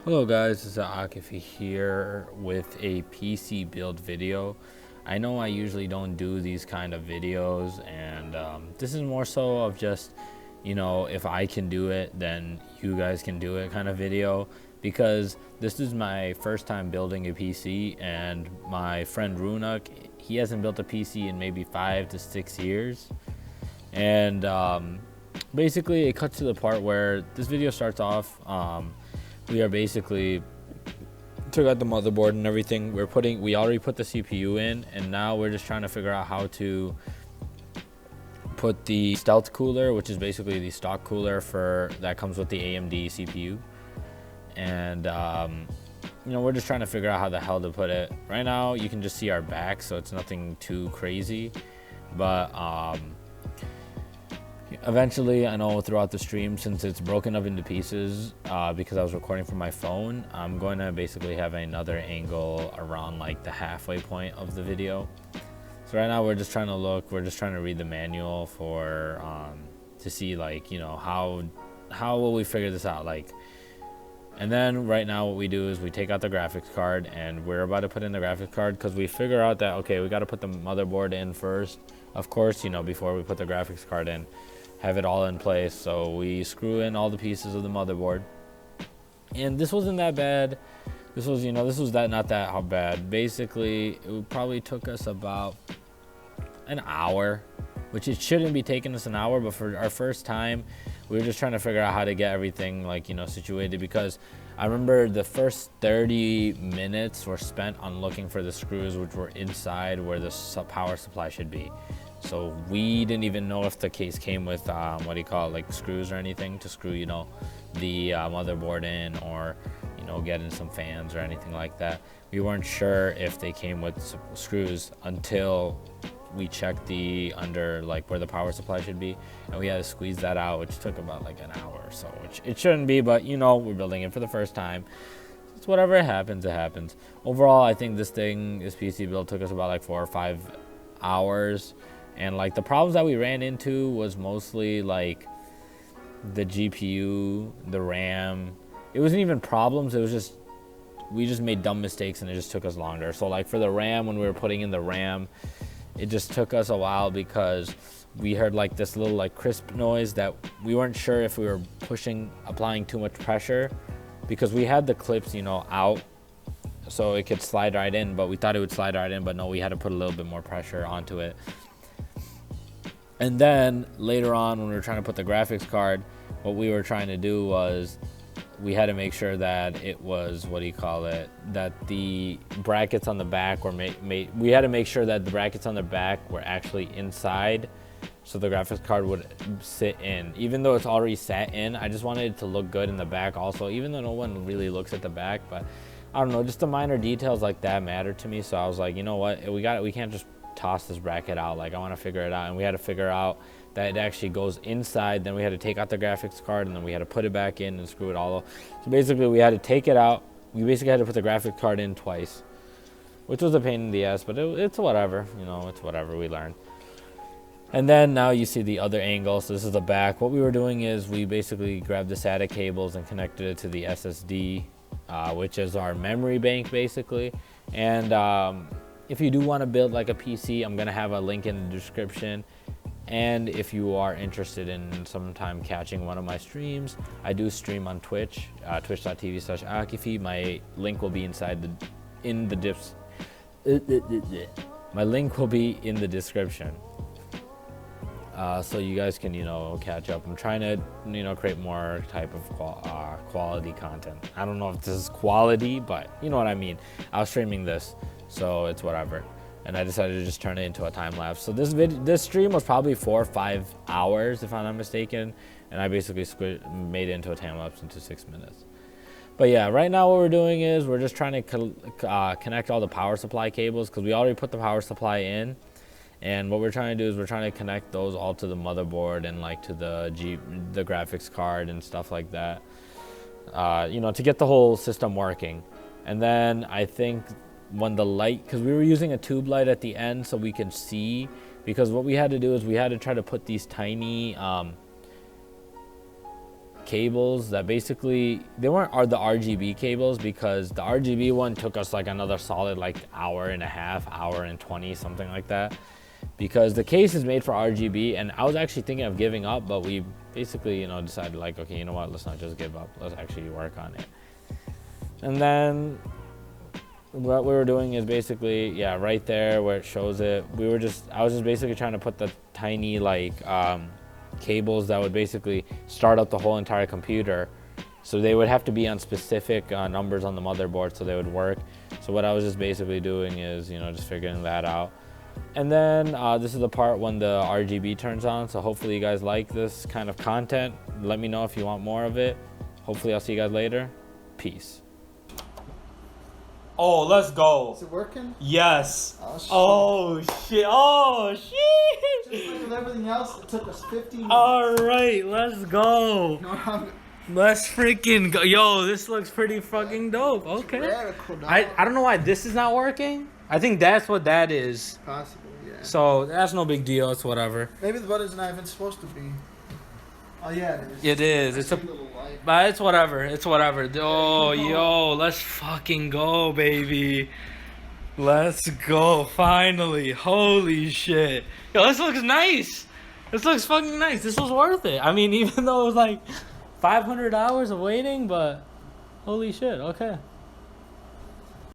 Hello guys, this is Aakify here with a PC build video. I know I usually don't do these kind of videos, and this is more so of just, if I can do it, then you guys can do it kind of video, because this is my first time building a PC, and my friend Runuk, he hasn't built a PC in maybe 5 to 6 years. And basically it cuts to the part where this video starts off. We are basically took out the motherboard and everything. We already put the CPU in, and now we're just trying to figure out how to put the stealth cooler, which is basically the stock cooler that comes with the AMD CPU. And we're just trying to figure out how the hell to put it. Right now you can just see our back, so it's nothing too crazy, but eventually, I know throughout the stream, since it's broken up into pieces, because I was recording from my phone, I'm going to basically have another angle around like the halfway point of the video. So right now we're just trying to read the manual for to see, like, how will we figure this out, like. And then right now what we do is we take out the graphics card, and we're about to put in the graphics card because we figure out that, okay, we got to put the motherboard in first, of course, before we put the graphics card in, have it all in place. So we screw in all the pieces of the motherboard, and this wasn't that bad. This was not that bad. Basically, it probably took us about an hour, which it shouldn't be taking us an hour, but for our first time, we were just trying to figure out how to get everything, like, situated, because I remember the first 30 minutes were spent on looking for the screws, which were inside where the power supply should be. So we didn't even know if the case came with like screws or anything to screw the motherboard in, or get in some fans or anything like that. We weren't sure if they came with screws until we checked the under, like, where the power supply should be, and we had to squeeze that out, which took about like an hour or so, which it shouldn't be, but we're building it for the first time. It's whatever, it happens. Overall, I think this PC build took us about like 4 or 5 hours. And like the problems that we ran into was mostly like the GPU, the RAM. It wasn't even problems, it was just we just made dumb mistakes, and it just took us longer. So like for the RAM, when we were putting in the RAM, it just took us a while because we heard like this little like crisp noise that we weren't sure if we were applying too much pressure, because we had the clips out so it could slide right in, but we thought it would slide right in, but no, we had to put a little bit more pressure onto it. And then later on, when we were trying to put the graphics card, what we were trying to do was we had to make sure that it was, that the brackets on the back were we had to make sure that the brackets on the back were actually inside, so the graphics card would sit in. Even though it's already sat in, I just wanted it to look good in the back also, even though no one really looks at the back. But I don't know, just the minor details like that mattered to me. So I was like, you know what, we can't just toss this bracket out. Like, I want to figure it out, and we had to figure out that it actually goes inside. Then we had to take out the graphics card, and then we had to put it back in and screw it all up. So basically we had to take it out. We basically had to put the graphics card in twice, which was a pain in the ass, but it's whatever. It's whatever, we learned. And then now you see the other angle. So this is the back. What we were doing is we basically grabbed the SATA cables and connected it to the SSD, which is our memory bank basically. And if you do want to build like a PC, I'm going to have a link in the description. And if you are interested in sometime catching one of my streams, I do stream on Twitch, twitch.tv/Aakify. My link will be my link will be in the description. So you guys can, catch up. I'm trying to, create more type of quality content. I don't know if this is quality, but you know what I mean. I was streaming this, so it's whatever. And I decided to just turn it into a time lapse. So this stream was probably 4 or 5 hours, if I'm not mistaken. And I basically made it into a time lapse into 6 minutes. But yeah, right now what we're doing is we're just trying to connect all the power supply cables, because we already put the power supply in. And what we're trying to do is we're trying to connect those all to the motherboard and like to the graphics card and stuff like that, to get the whole system working. And then I think when the light, because we were using a tube light at the end so we could see, because what we had to do is we had to try to put these tiny cables that basically, they weren't the RGB cables, because the RGB one took us like another solid like hour and a half, hour and 20, something like that, because the case is made for RGB. And I was actually thinking of giving up, but we basically, you know, decided like, okay, you know what, let's not just give up, let's actually work on it. And then what we were doing is basically, yeah, right there where it shows it, I was just basically trying to put the tiny like cables that would basically start up the whole entire computer. So they would have to be on specific numbers on the motherboard so they would work. So what I was just basically doing is, you know, just figuring that out. And then this is the part when the RGB turns on. So hopefully you guys like this kind of content. Let me know if you want more of it. Hopefully I'll see you guys later. Peace. Oh, let's go. Is it working? Yes. Oh, shit. Oh, shit. Oh, shit. Just like with everything else, it took us 15 minutes. All right, let's go. Let's freaking go. Yo, this looks pretty fucking dope. Okay. Radical, I don't know why this is not working. I think that's what that is. Possible, yeah. So that's no big deal. It's whatever. Maybe the button's not even supposed to be. Oh, yeah, it is. It is. It's a little light. But it's whatever. It's whatever. Oh, yo, let's fucking go, baby. Let's go. Finally. Holy shit. Yo, this looks nice. This looks fucking nice. This was worth it. I mean, even though it was like 500 hours of waiting, but holy shit. Okay.